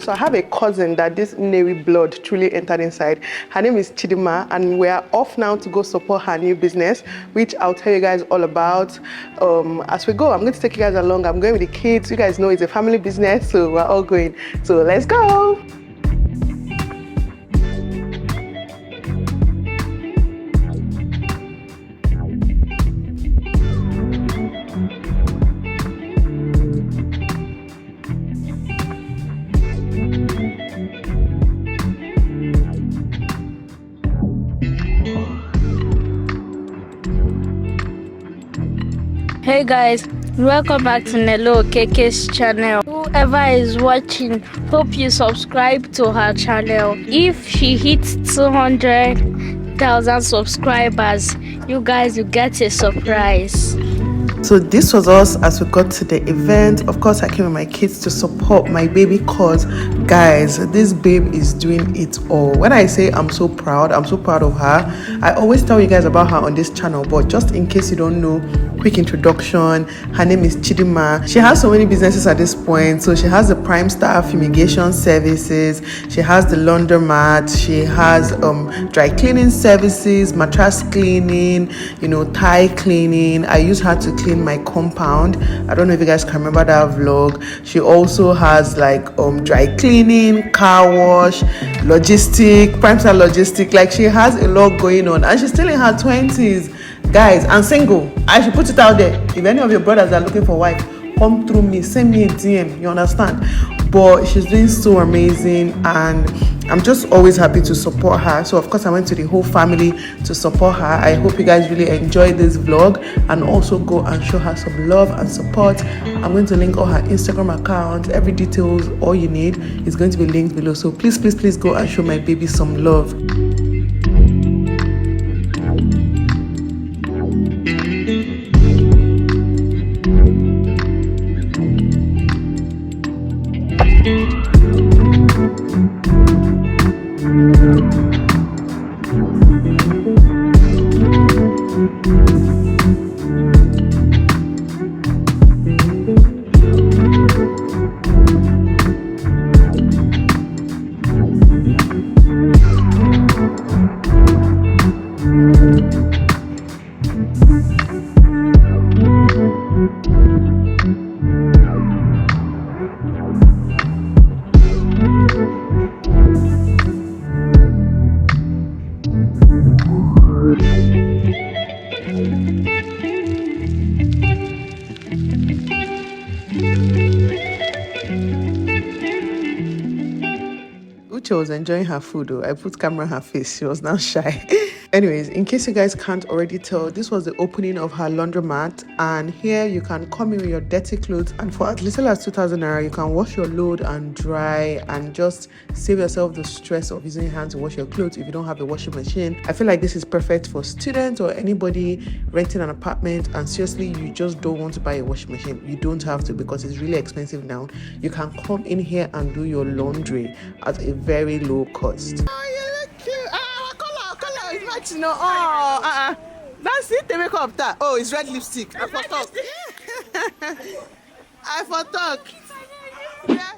So I have a cousin that this Neri blood truly entered inside. Her name is Chidima, and we are off now to go support her new business, which I'll tell you guys all about as we go. I'm going to take you guys along. I'm going with the kids. You guys know it's a family business, so we're all going. So let's go. Hey guys, welcome back to Nelo Ukeke's channel. Whoever is watching, hope you subscribe to her channel. If she hits 200,000 subscribers, you guys will get a surprise. So this was us as we got to the event. Of course, I came with my kids to support my baby cause, guys, this babe is doing it all. When I say I'm so proud of her. I always tell you guys about her on this channel, but just in case you don't know, quick introduction. Her name is Chidima. She has so many businesses at this point. So she has the Prime Star fumigation services. She has the laundromat. She has dry cleaning services, mattress cleaning, tie cleaning. I use her to clean my compound. I don't know if you guys can remember that vlog. She also has like dry cleaning, car wash, logistic, Prime Star logistic. Like she has a lot going on, and she's still in her 20s, guys, and single. I should put it out there. If any of your brothers are looking for wife, come through me, send me a DM, you understand? But she's doing so amazing, and I'm just always happy to support her. So of course I went to the whole family to support her. I hope you guys really enjoyed this vlog, and also go and show her some love and support. I'm going to link all her Instagram account, every details, all you need is going to be linked below. So please go and show my baby some love. Uche was enjoying her food though. I put camera on her face. She was now shy. Anyways, in case you guys can't already tell, this was the opening of her laundromat, and here you can come in with your dirty clothes, and for as little as 2,000 naira you can wash your load and dry, and just save yourself the stress of using your hands to wash your clothes if you don't have a washing machine. I feel like this is perfect for students or anybody renting an apartment, and seriously you just don't want to buy a washing machine. You don't have to, because it's really expensive now. You can come in here and do your laundry at a very low cost. That's it, the makeup that. Oh, it's red lipstick. I for talk. I for talk. Yeah.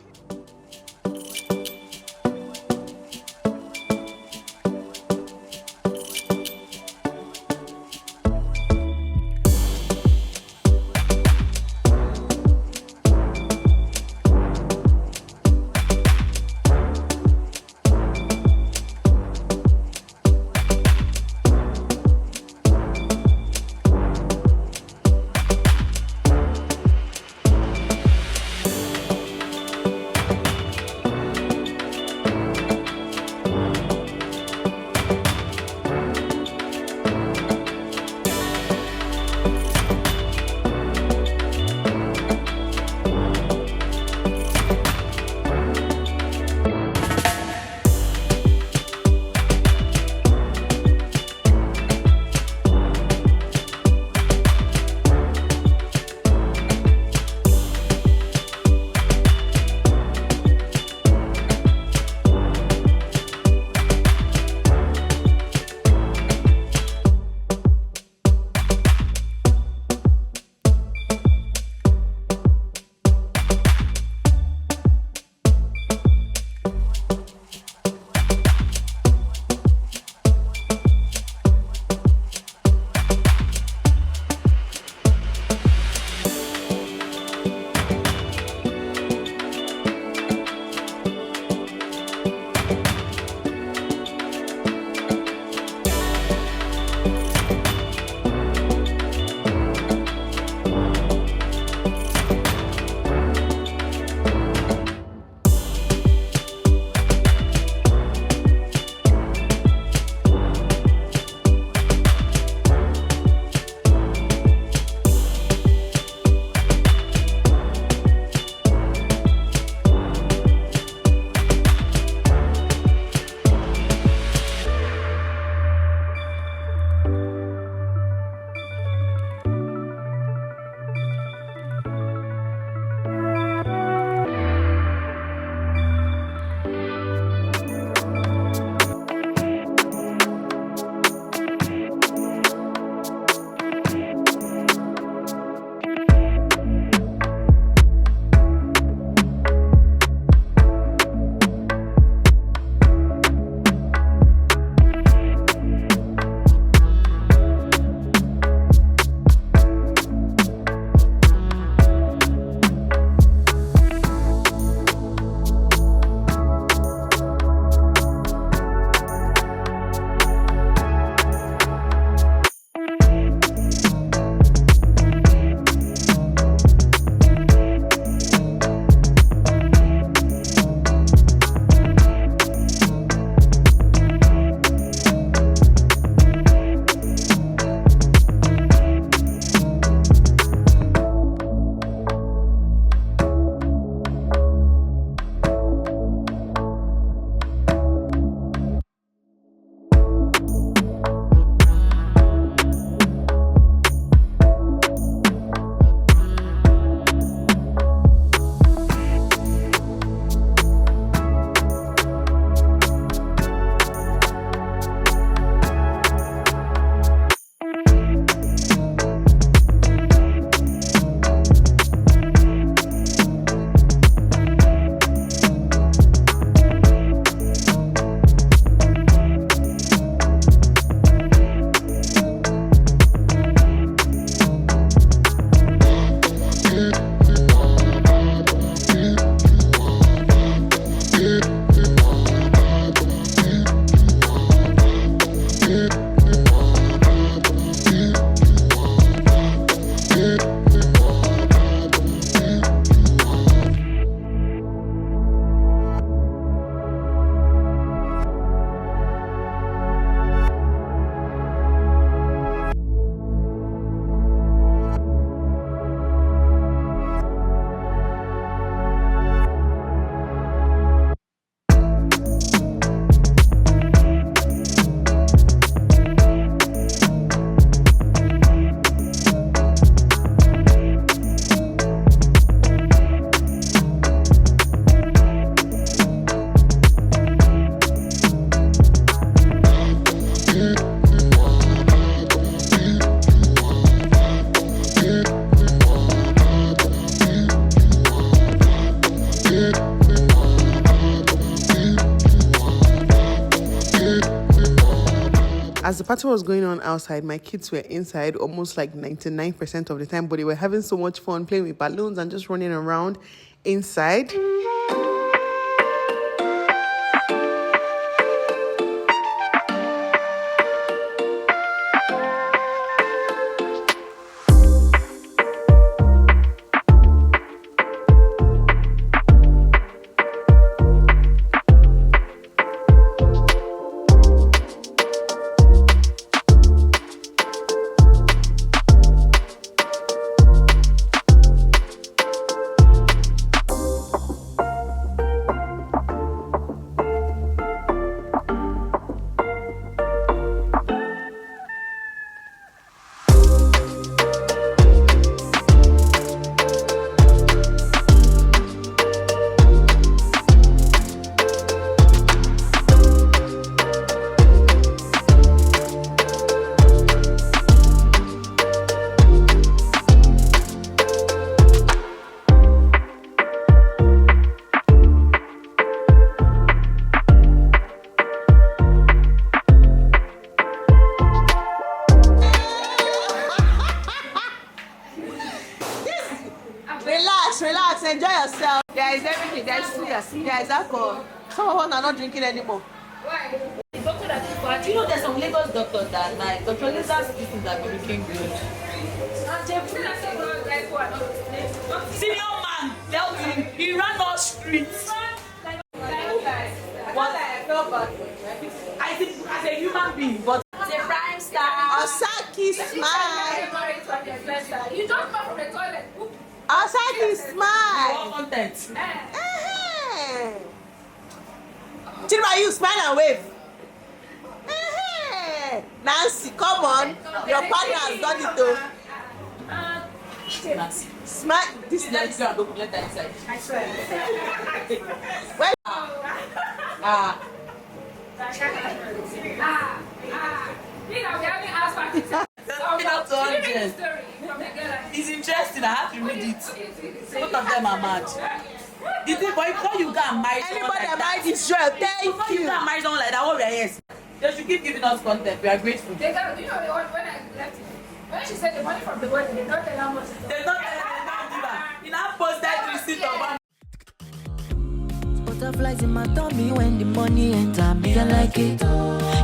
As the party was going on outside, my kids were inside almost like 99% of the time, but they were having so much fun playing with balloons and just running around inside. Relax, enjoy yourself. There is everything, there is food, there is alcohol. Some of us are not drinking anymore. Why? The doctor that you know there's some Lagos doctors that like controlling that people that are drinking good. Senior man, tell him he ran all streets. What I felt bad for him. I think as a human being, but as a prime star. Osaki smile. You don't come from the toilet. Osaki smile. What content? Chidma, you smile and wave. Nancy, come on. Your partner has done it though. Smile. This is not going to go let that inside. I swear. Where? It's interesting. I have to read it. Both of them are mad. You think, boy, before you go and marry anybody that married Israel, thank you. Before you go and marry someone like that, what we are yes. They should keep giving us content. We are grateful. They got, you know, when I left it, when she said the money from the wedding, they don't tell how much. They don't tell her. You now post that receipt of one. Butterflies in my tummy when the money enter me, I like it.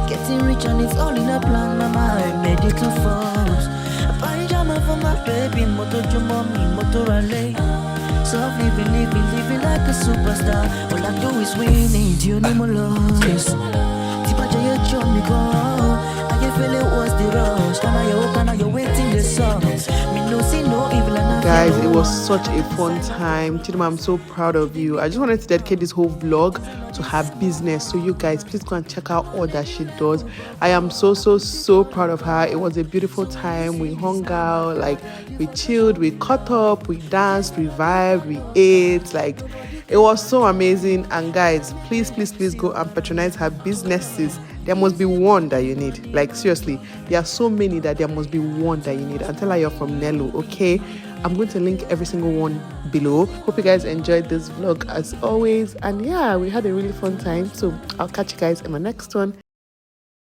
Getting rich and it's all in a plan, mama, I made it to force. A pajama for my baby, moto mommy, motor rally. Soft living like a superstar. All I do is winning, do you need more loss? Tipa jaya chop me go. I can feel it was the rush. Can I you waiting the songs? Me no see no evil and Guys, it was such a fun time. Chidima, I'm so proud of you. I just wanted to dedicate this whole vlog to her business. So you guys, please go and check out all that she does. I am so proud of her. It was a beautiful time. We hung out, like we chilled, we caught up, we danced, we vibed, we ate. Like it was so amazing. And guys, please go and patronize her businesses. There must be one that you need. Like seriously, there are so many that there must be one that you need. And tell her you're from Nelo, okay? I'm going to link every single one below. Hope you guys enjoyed this vlog as always. And yeah, we had a really fun time. So I'll catch you guys in my next one.